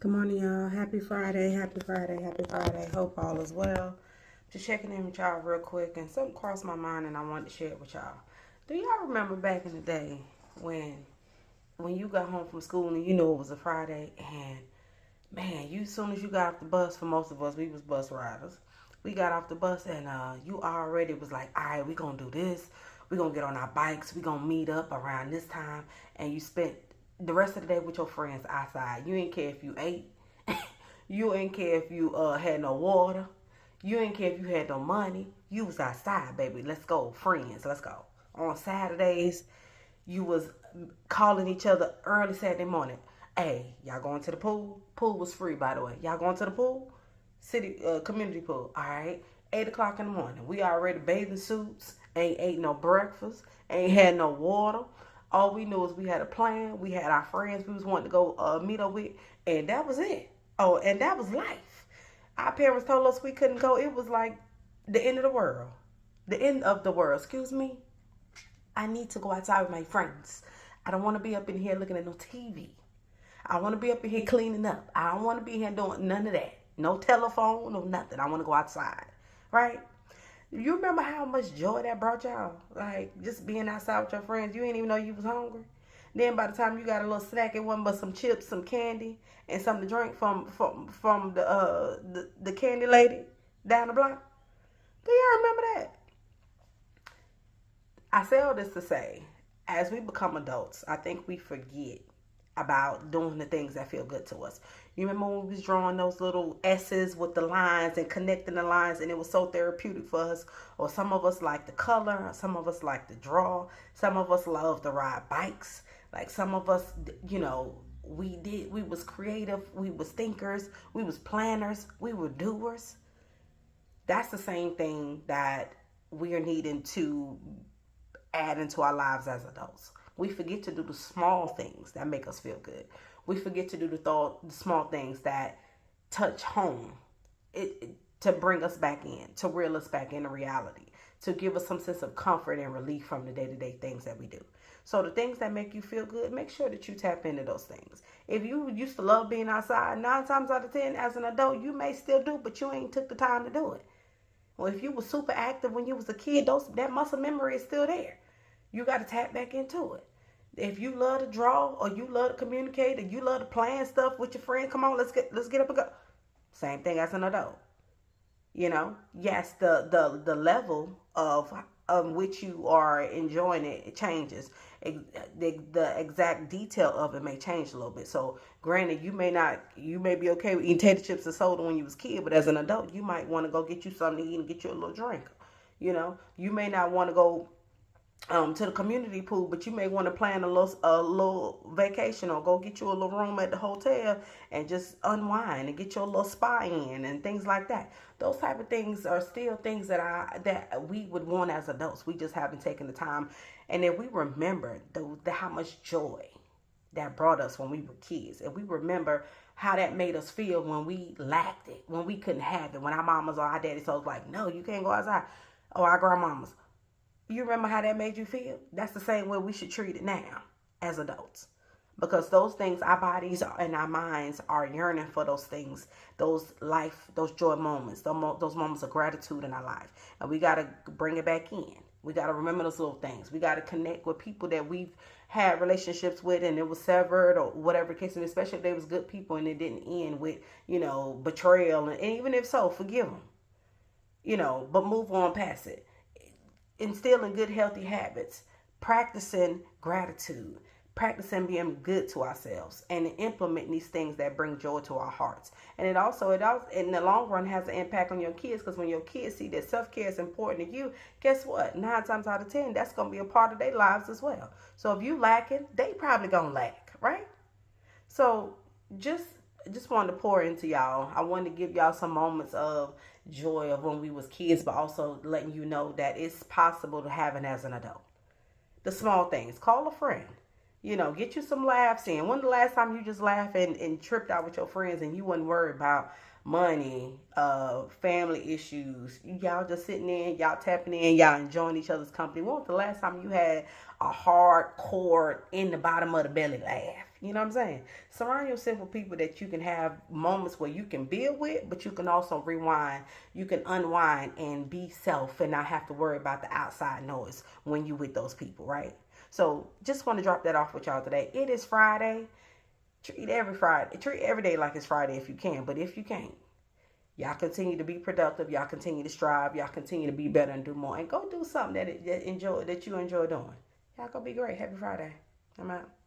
Good morning, y'all. Happy Friday, happy Friday, happy Friday. Hope all is well. Just checking in with y'all real quick, and something crossed my mind, and I wanted to share it with y'all. Do y'all remember back in the day when you got home from school and you knew it was a Friday, and man, you as soon as you got off the bus, for most of us, we was bus riders. We got off the bus, and you already was like, all right, we gonna do this. We gonna get on our bikes. We gonna meet up around this time, and you spent the rest of the day with your friends outside. You ain't care if you ate. You ain't care if you had no water. You ain't care if you had no money. You was outside, baby. Let's go, friends. Let's go. On Saturdays, you was calling each other early Saturday morning. Hey, y'all going to the pool? Pool was free, by the way. Y'all going to the pool? City community pool. All right. 8 o'clock in the morning. We already bathing suits. Ain't ate no breakfast. Ain't had no water. All we knew is we had a plan. We had our friends we was wanting to go meet up with, and that was it. Oh, and that was life. Our parents told us we couldn't go. It was like the end of the world. The end of the world. Excuse me. I need to go outside with my friends. I don't want to be up in here looking at no TV. I want to be up in here cleaning up. I don't want to be here doing none of that. No telephone, no nothing. I want to go outside. Right? You remember how much joy that brought y'all? Like, just being outside with your friends. You didn't even know you was hungry. Then by the time you got a little snack, it wasn't but some chips, some candy, and something to drink from the candy lady down the block. Do y'all remember that? I say all this to say, as we become adults, I think we forget about doing the things that feel good to us. You remember when we was drawing those little S's with the lines and connecting the lines, and it was so therapeutic for us? Or some of us like the color, some of us like to draw, some of us love to ride bikes. Like some of us, we was creative, we was thinkers, we was planners, we were doers. That's the same thing that we are needing to add into our lives as adults. We forget to do the small things that make us feel good. We forget to do the small things that touch home, to bring us back in, to reel us back into reality, to give us some sense of comfort and relief from the day-to-day things that we do. So the things that make you feel good, make sure that you tap into those things. If you used to love being outside, 9 times out of 10 as an adult, you may still do, but you ain't took the time to do it. Well, if you were super active when you was a kid, that muscle memory is still there. You got to tap back into it. If you love to draw, or you love to communicate, or you love to plan stuff with your friend, come on, let's get up and go. Same thing as an adult. Yes, the level of which you are enjoying it changes. The exact detail of it may change a little bit. So granted, you may be okay with eating tater chips and soda when you was a kid, but as an adult you might want to go get you something to eat and get you a little drink. You may not want to go to the community pool, but you may want to plan a little vacation, or go get you a little room at the hotel and just unwind and get your little spa in and things like that. Those type of things are still things that we would want as adults. We just haven't taken the time, and if we remember how much joy that brought us when we were kids, and we remember how that made us feel when we lacked it, when we couldn't have it, when our mamas or our daddies told us like, no, you can't go outside, or our grandmamas. You remember how that made you feel? That's the same way we should treat it now as adults. Because those things, our bodies and our minds are yearning for those things, those joy moments, those moments of gratitude in our life. And we got to bring it back in. We got to remember those little things. We got to connect with people that we've had relationships with and it was severed, or whatever case, and especially if they was good people and it didn't end with, betrayal. And even if so, forgive them, but move on past it. Instilling good, healthy habits, practicing gratitude, practicing being good to ourselves, and implementing these things that bring joy to our hearts. And it also in the long run has an impact on your kids, because when your kids see that self-care is important to you, guess what? 9 times out of 10, that's going to be a part of their lives as well. So if you lacking, they probably going to lack, right? So just wanted to pour into y'all. I wanted to give y'all some moments of joy of when we was kids, but also letting you know that it's possible to have it as an adult. The small things. Call a friend. Get you some laughs in. When the last time you just laughed and tripped out with your friends and you wasn't worried about money, family issues? Y'all just sitting in, y'all tapping in, y'all enjoying each other's company. When was the last time you had a hardcore in the bottom of the belly laugh? You know what I'm saying? Surround yourself with people that you can have moments where you can build with, but you can also rewind. You can unwind and be self and not have to worry about the outside noise when you with those people, right? So just want to drop that off with y'all today. It is Friday. Treat every day like it's Friday if you can. But if you can't, y'all continue to be productive. Y'all continue to strive. Y'all continue to be better and do more. And go do something that you enjoy doing. Y'all go be great. Happy Friday. I'm out.